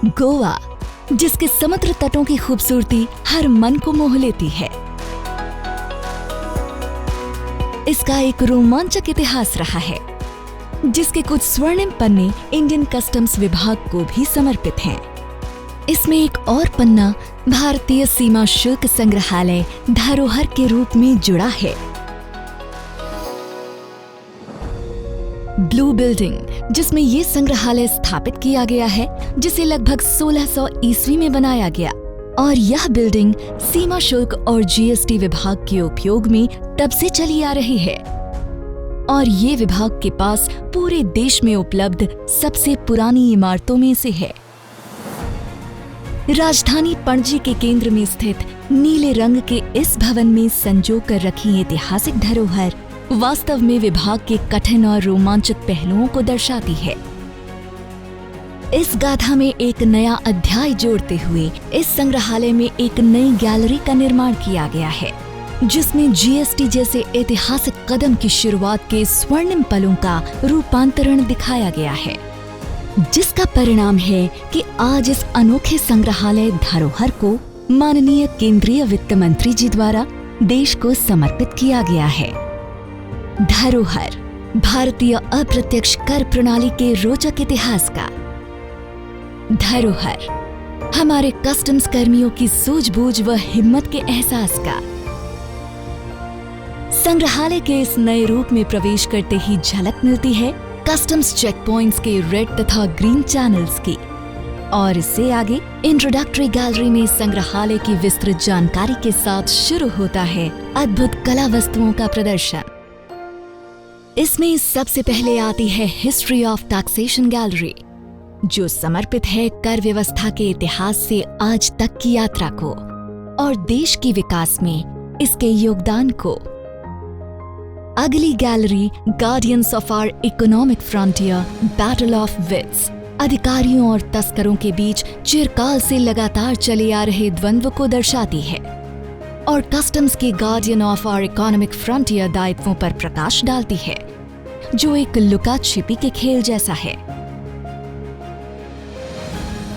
गोवा, जिसके समुद्र तटों की खूबसूरती हर मन को मोह लेती है। इसका एक रोमांचक इतिहास रहा है, जिसके कुछ स्वर्णिम पन्ने इंडियन कस्टम्स विभाग को भी समर्पित हैं। इसमें एक और पन्ना भारतीय सीमा शुल्क संग्रहालय धरोहर के रूप में जुड़ा है। ब्लू बिल्डिंग, जिसमें ये संग्रहालय स्थापित किया गया है, जिसे लगभग 1600 ईस्वी में बनाया गया, और यह बिल्डिंग सीमा शुल्क और जीएसटी विभाग के उपयोग में तब से चली आ रही है, और ये विभाग के पास पूरे देश में उपलब्ध सबसे पुरानी इमारतों में से है। राजधानी पणजी के केंद्र में स्थित नीले रंग के इस भवन में संजो कर रखी ऐतिहासिक धरोहर वास्तव में विभाग के कठिन और रोमांचक पहलुओं को दर्शाती है। इस गाथा में एक नया अध्याय जोड़ते हुए इस संग्रहालय में एक नई गैलरी का निर्माण किया गया है, जिसमें जीएसटी जैसे ऐतिहासिक कदम की शुरुआत के स्वर्णिम पलों का रूपांतरण दिखाया गया है, जिसका परिणाम है कि आज इस अनोखे संग्रहालय धरोहर को माननीय केंद्रीय वित्त मंत्री जी द्वारा देश को समर्पित किया गया है। धरोहर भारतीय अप्रत्यक्ष कर प्रणाली के रोचक इतिहास का। धरोहर हमारे कस्टम्स कर्मियों की सूझबूझ व हिम्मत के एहसास का। संग्रहालय के इस नए रूप में प्रवेश करते ही झलक मिलती है कस्टम्स चेक पॉइंट्स के रेड तथा ग्रीन चैनल्स की, और इससे आगे इंट्रोडक्टरी गैलरी में संग्रहालय की विस्तृत जानकारी के साथ शुरू होता है अद्भुत कला वस्तुओं का प्रदर्शन। इसमें सबसे पहले आती है हिस्ट्री ऑफ टैक्सेशन गैलरी, जो समर्पित है कर व्यवस्था के इतिहास से आज तक की यात्रा को और देश के विकास में इसके योगदान को। अगली gallery guardians of our economic frontier battle of wits, अधिकारियों और तस्करों के बीच चिरकाल से लगातार चले आ रहे द्वंद्व को दर्शाती है और कस्टम्स के guardian of our economic frontier दायित्वों पर प्रकाश डालती है, जो एक लुका छिपी के खेल जैसा है।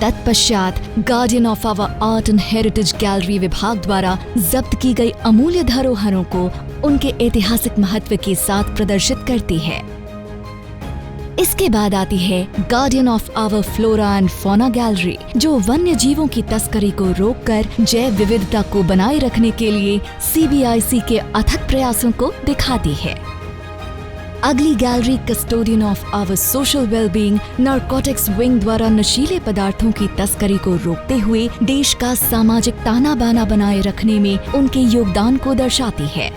तत्पश्चात guardian of our art and heritage gallery विभाग द्वारा जब्त की गई अमूल्य धरोहरों को उनके ऐतिहासिक महत्व के साथ प्रदर्शित करती है। इसके बाद आती है guardian of our flora and fauna gallery, जो वन्य जीवों की तस्करी को रोककर जैव विविधता को बनाए रखने के लिए सीबीआईसी के अथक प्रयासों को दिखाती है। अगली gallery custodian of our social wellbeing narcotics wing द्वारा नशीले पदार्थों की तस्करी को रोकते हुए देश का सामाजिक ताना बाना बनाए रखने में उनके योगदान को दर्शाती है।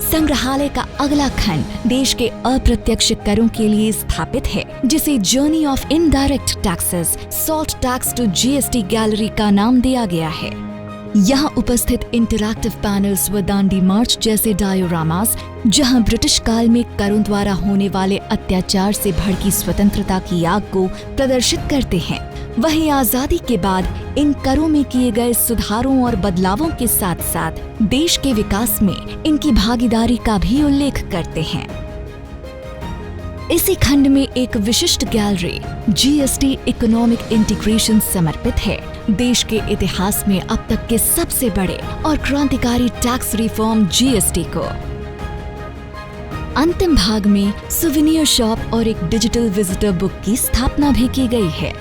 संग्रहालय का अगला खंड देश के अप्रत्यक्ष करों के लिए स्थापित है, जिसे journey of indirect taxes salt tax to GST gallery का नाम दिया गया है। यहाँ उपस्थित इंटरैक्टिव पैनल्स व दांडी मार्च जैसे डायोरामास, जहाँ ब्रिटिश काल में करों द्वारा होने वाले अत्याचार से भड़की स्वतंत्रता की आग को प्रदर्शित करते हैं, वहीं आजादी के बाद इन करों में किए गए सुधारों और बदलावों के साथ साथ देश के विकास में इनकी भागीदारी का भी उल्लेख करते हैं। इसी खंड में एक विशिष्ट गैलरी जीएसटी इकोनॉमिक इंटीग्रेशन समर्पित है, देश के इतिहास में अब तक के सबसे बड़े और क्रांतिकारी टैक्स रिफॉर्म जीएसटी को। अंतिम भाग में सुवेनियर शॉप और एक डिजिटल विजिटर बुक की स्थापना भी की गई है।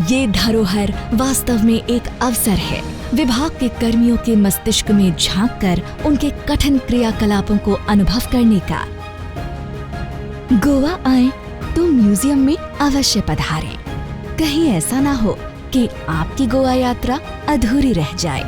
ये धरोहर वास्तव में एक अवसर है विभाग के कर्मियों के मस्तिष्क में झांककर उनके कठिन क्रियाकलापों को अनुभव करने का। गोवा आए तो म्यूजियम में अवश्य पधारें। कहीं ऐसा ना हो कि आपकी गोवा यात्रा अधूरी रह जाए।